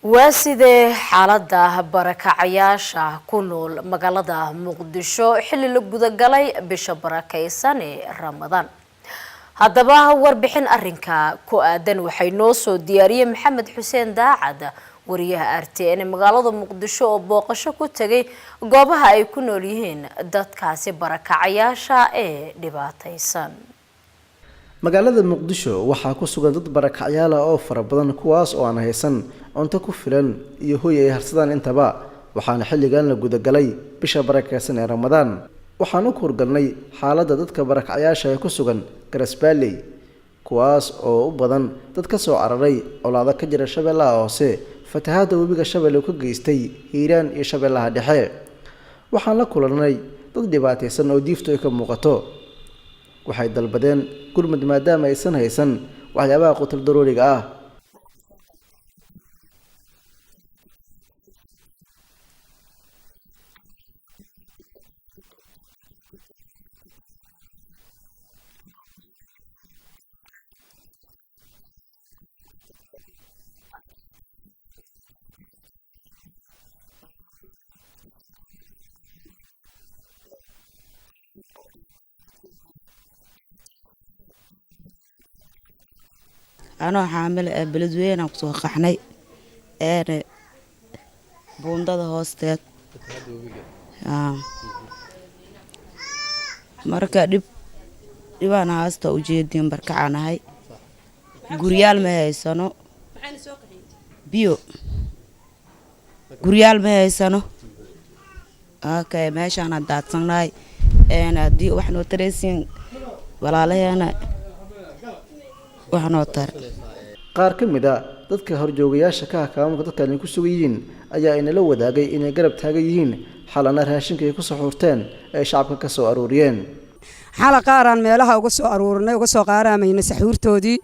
واسده حالده barakacayaasha ku nool magaalada Muqdisho xilli la guda galay bisha barakaysan ee Ramadaan. Haddaba warbixin arrinka ku aadan waxay noo soo diyaariyay Maxamed Xuseen Daacad wariyaha RTN magaalada Muqdisho oo booqasho ku tagay goobaha ay ku nool yihiin dadkaasi barakacayaasha ee dhibaataysan. magaalada Muqdisho waxaa ku sugan dad barakacayaal oo fara badan kuwaas oo aan haysan cunto ku filan iyo hoy ay harsadaan intaba waxaana xilligan la guda galay bisha barakaysan ee Ramadaan waxaan ku horgalnay xaaladda dadka barakacayaasha ee ku sugan Garasbaaley kuwaas oo u badan dad ka soo cararay colaado ka jira Shabeellaha Hoose fatahaada webiga Shabeelle ku geystay Hiiraan iyo Shabeellaha Dhexe waxaan la kulanay dad dhibaataysan oo diifto ay ka muuqato waxay dalbadeen gurmad maadaama aysan haysan waxyaabaha qutul daruuriga ah أنا حامل بلدوين أو سو قحني أنا بوندة هوستات مركا أنا هاستا وجيدين بركة أنا هاي غريال ما هي سنو بيو غريال ما هي سنو أوكي ماشي أنا دات سناي أنا دي وإحنا تريسين ولا لا أنا qaar ka mid ah dadka horjoogayaasha ka hakaamka dadka ay ku sugan ayaa inala wadaagay inay garab taagan yihiin xalana raashinka ay ku soo xurteen ay shacabka ka soo aruuriyeen xala qaaran meelaha uga soo aruurnay uga soo qaaramayna saxuurtoodii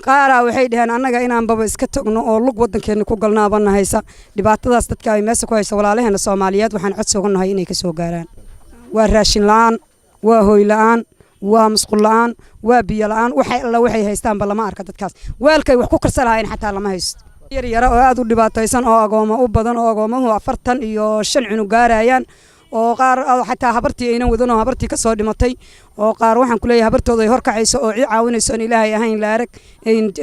qaara waxay dhaheen annaga inaan baba iska tagno oo lug wadankeena ku galnaabana haysa dhibaatadaas dadka ay meesha ku haysa walaalaheena Soomaaliyeed waxaan cod suganahay inay ka soo gaaraan waa raashin la'aan waa hooy la'aan waa masquul la'aan waa biyo la'aan waxay haystaan balama arka dadkaas weelkay wax ku karsalaayeen xataa lama haysto yar oo aad u dhibaataysan oo agoomo u badan oo agoomahu 40 iyo 5 cunug gaarayaan oo qaar xataa habartii ayna wadan oo habartii ka soo dhimatay oo qaar waxaan ku leeyahay habartooda ay horkacayso oo caawinayso in Ilaahay ahayn la arag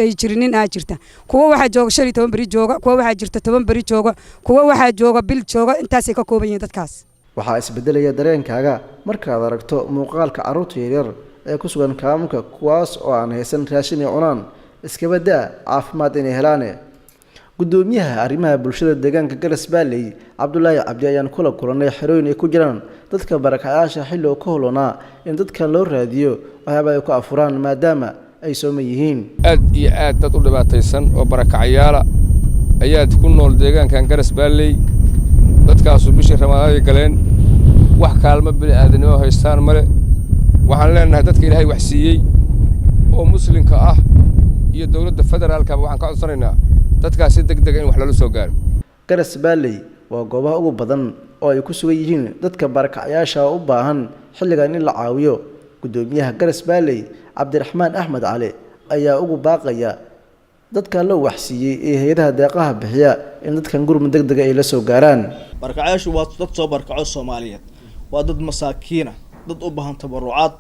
ay jirinin jirta kuwa waxa jooga 15 bari jooga kuwa waxa jirta 10 bari jooga kuwa waxa jooga bil jooga intaas ay ka kooban yihiin dadkaas waxaa isbedelaya dareenkaaga markaad aragto muuqaalka carruurta yaryar ee ku sugan kaamka kuwaas oo aan haysan raashin iyo cunaan iska badaa caafimaad inay helaan gudoomiyaha arrimaha bulshada deegaanka Garasbaaley Cabdullaahi Cabdi ayaan kula kulanay xirooyin ay ku jiraan dadka barakacayaasha xilli oo ka holona in dadka loo raadiyo waxyaabo ay ku afuraan maadaama ay soo yihiin aad iyo aad dad u dhibaataysan oo barakacayaal ayaa ku nool deegaankan Garasbaaley dadkaas bishii Ramadaan galeen wax kaalmo bini aadanimo haystaan male waxaan leenahay dadka Ilaahay wax siiyay oo muslimka ah iyo dawladda federaalka waxaan ka codsanaynaa dadkaas si degdeg in wax lala soo gaaro Garasbaaley waa goobaha ugu badan oo ay ku sugan yihiin dadka barakacayaasha u baahan xilligan in la caawiyo gudoomiyaha Garasbaaley Cabdiraxmaan Axmed Cali ayaa ugu baaqaya dadka loo waxsiiyay ee hay'adaha deeqaha bixiya in dadkan gurmad degdeg ay la soo gaaraan barakacayaashu waa dad soo barakaco Soomaaliyeed waa dad masaakiin dad u baahan tabarucaad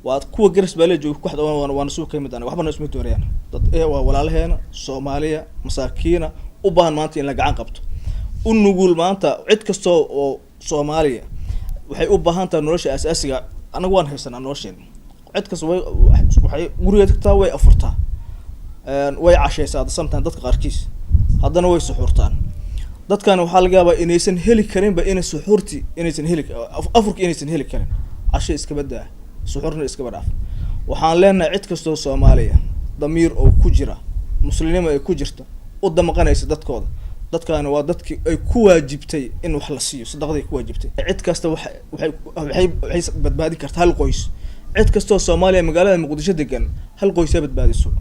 waa kuwa Garasbaaley jooga ku xadawaan waana soo ka mid ah waxba isma doorayaan dad waa walaalaheena Soomaaliya masaakiin u baahan maanta in la gacan qabto u nugul maanta cid kasto oo Soomaaliya waxay u baahan tahay nolosha asaasiga anagu waan haysanaa nolosheena cid kasto waxay guriga tagtaa way afurtaa way cashaysaa sometimes dadka qaarkiis haddana way suxurtaan dadkan waxa laga yaabaa inaysan heli karin ba inay suxurti inaysan heli afurka inaysan heli karin cashay iska badaa suxurna iska badaaf waxaan leenahay cid kasto Soomaaliya damiir oo ku jira muslimnimo ay ku jirto u damqanaysa dadkooda dadkan waa dadkii ay ku waajibtay in wax la siiyo sadaqada ku waajibtay cid kasta waxay badbaadi kartaa hal qoys cid kasto Soomaaliya magaalada Muqdisho degan hal qoys ay badbaadiso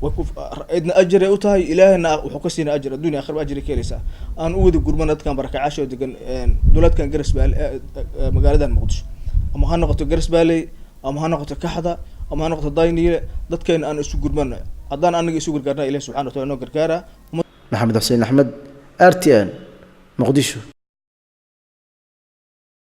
وإذن أجر أوتاي إلهنا وحكسينا أجر الدنيا آخر أجر كيلسا أنا أود قربنا كان بركة عشرة دقن دولت كان جرس بال مقالة المقدس أما هنقطة جرس بالي أما هنقطة كحدة أما هنقطة ضايني ضد كان أنا أسوق قربنا هذا أنا أسوق قرنا إلى سبحانه وتعالى قركارة محمد حسين أحمد RTN muqdisho.